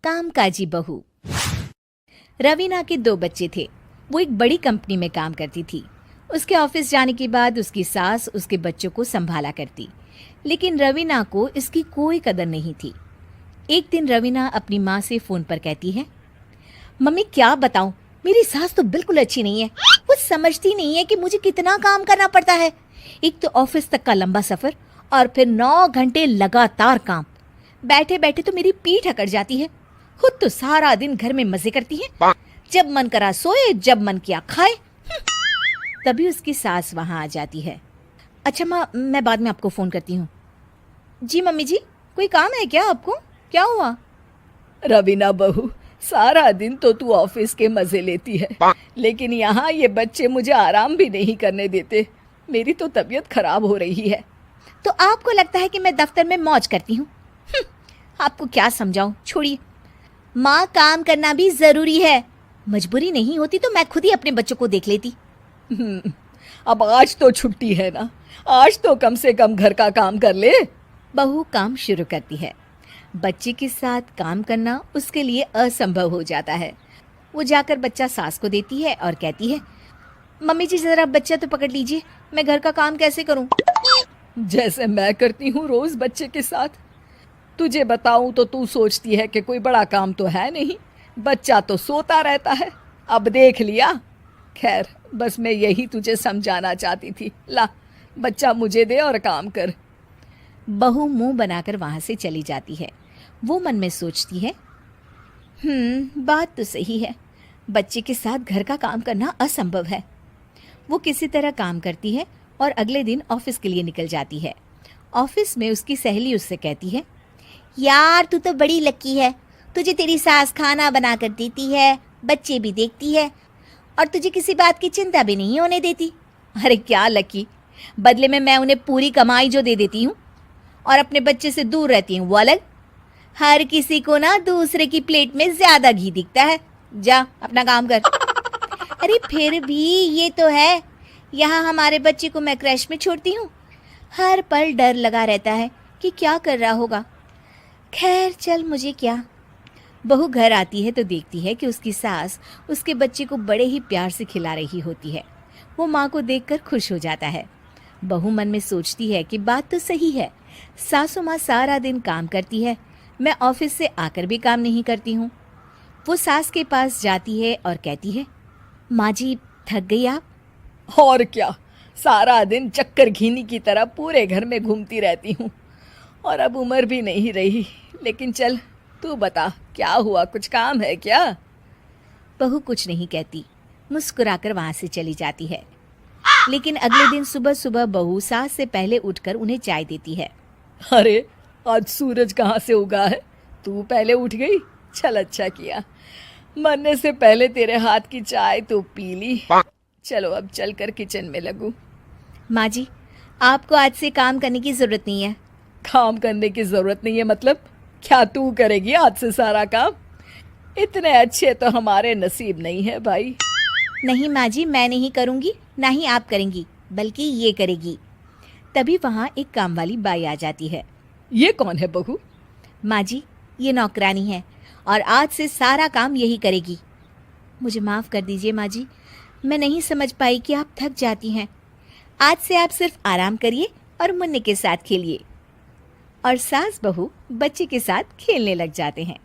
कामकाजी बहू। रवीना के 2 बच्चे थे। वो एक बड़ी कंपनी में काम करती थी। उसके ऑफिस जाने के बाद उसकी सास उसके बच्चों को संभाला करती, लेकिन रवीना को इसकी कोई कदर नहीं थी। एक दिन रवीना अपनी माँ से फोन पर कहती है, मम्मी क्या बताऊं, मेरी सास तो बिल्कुल अच्छी नहीं है। वो समझती नहीं है कि मुझे कितना काम करना पड़ता है। एक तो ऑफिस तक का लंबा सफर और फिर 9 घंटे लगातार काम। बैठे बैठे तो मेरी पीठ अकड़ जाती है। खुद तो सारा दिन घर में मजे करती है, जब मन करा सोए, जब मन किया खाए। तभी उसकी सास वहां आ जाती है। अच्छा माँ, मैं बाद में आपको फोन करती हूँ। जी मम्मी जी, कोई काम है क्या आपको? क्या हुआ? रवीना बहू, सारा दिन तो तू ऑफिस के मजे लेती है, लेकिन यहाँ ये बच्चे मुझे आराम भी नहीं करने देते। मेरी तो तबीयत खराब हो रही है। तो आपको लगता है कि मैं दफ्तर में मौज करती हूँ? आपको क्या समझाऊं, छोड़िए। माँ, काम करना भी जरूरी है। मजबूरी नहीं होती तो मैं खुद ही अपने बच्चों को देख लेती। अब आज तो छुट्टी है ना, आज तो कम से कम घर का काम कर ले। बहू काम शुरू करती है। बच्चे के साथ काम करना उसके लिए असंभव हो जाता है। वो जाकर बच्चा सास को देती है और कहती है, मम्मी जी जरा बच्चा तो पकड़ लीजिए, मैं घर का काम कैसे करूं? जैसे मैं करती हूँ रोज बच्चे के साथ। तुझे बताऊं तो तू सोचती है कि कोई बड़ा काम तो है नहीं, बच्चा तो सोता रहता है। अब देख लिया। खैर, बस मैं यही तुझे समझाना चाहती थी। ला, बच्चा मुझे दे और काम कर। बहू मुंह बनाकर वहां से चली जाती है। वो मन में सोचती है, बात तो सही है, बच्चे के साथ घर का काम करना असंभव है। वो किसी तरह काम करती है और अगले दिन ऑफिस के लिए निकल जाती है। ऑफिस में उसकी सहेली उससे कहती है, यार तू तो बड़ी लकी है, तुझे तेरी सास खाना बना कर देती है, बच्चे भी देखती है और तुझे किसी बात की चिंता भी नहीं होने देती। अरे क्या लकी, बदले में मैं उन्हें पूरी कमाई जो दे देती हूँ और अपने बच्चे से दूर रहती हूँ वो अलग। हर किसी को ना दूसरे की प्लेट में ज्यादा घी दिखता है। जा अपना काम कर। अरे फिर भी ये तो है, यहाँ हमारे बच्चे को मैं क्रैश में छोड़ती हूँ, हर पल डर लगा रहता है कि क्या कर रहा होगा। खैर चल, मुझे क्या। बहू घर आती है तो देखती है कि उसकी सास उसके बच्चे को बड़े ही प्यार से खिला रही होती है। वो माँ को देखकर खुश हो जाता है। बहू मन में सोचती है कि बात तो सही है, सासू माँ सारा दिन काम करती है, मैं ऑफिस से आकर भी काम नहीं करती हूँ। वो सास के पास जाती है और कहती है, माँ जी थक गई आप? और क्या, सारा दिन चक्कर घीनी की तरह पूरे घर में घूमती रहती हूँ और अब उम्र भी नहीं रही। लेकिन चल तू बता, क्या हुआ, कुछ काम है क्या? बहू कुछ नहीं कहती, मुस्कुराकर वहां से चली जाती है। लेकिन अगले दिन सुबह सुबह बहू सास से पहले उठकर उन्हें चाय देती है। अरे आज सूरज कहाँ से उगा है, तू पहले उठ गई। चल अच्छा किया, मरने से पहले तेरे हाथ की चाय तो पी ली। चलो अब चलकर किचन में लगूं। माँ जी, आपको आज से काम करने की जरूरत नहीं है। काम करने की जरूरत नहीं है मतलब? क्या तू करेगी आज से सारा काम? इतने अच्छे तो हमारे नसीब नहीं है भाई। नहीं माँ जी, मैं नहीं करूँगी, ना ही आप करेंगी, बल्कि ये करेगी। तभी वहाँ एक काम वाली बाई आ जाती है। ये कौन है बहू? माँ जी, ये नौकरानी है और आज से सारा काम यही करेगी। मुझे माफ़ कर दीजिए माँ जी, मैं नहीं समझ पाई कि आप थक जाती हैं। आज से आप सिर्फ आराम करिए और मुन्ने के साथ खेलिए। और सास बहू बच्चे के साथ खेलने लग जाते हैं।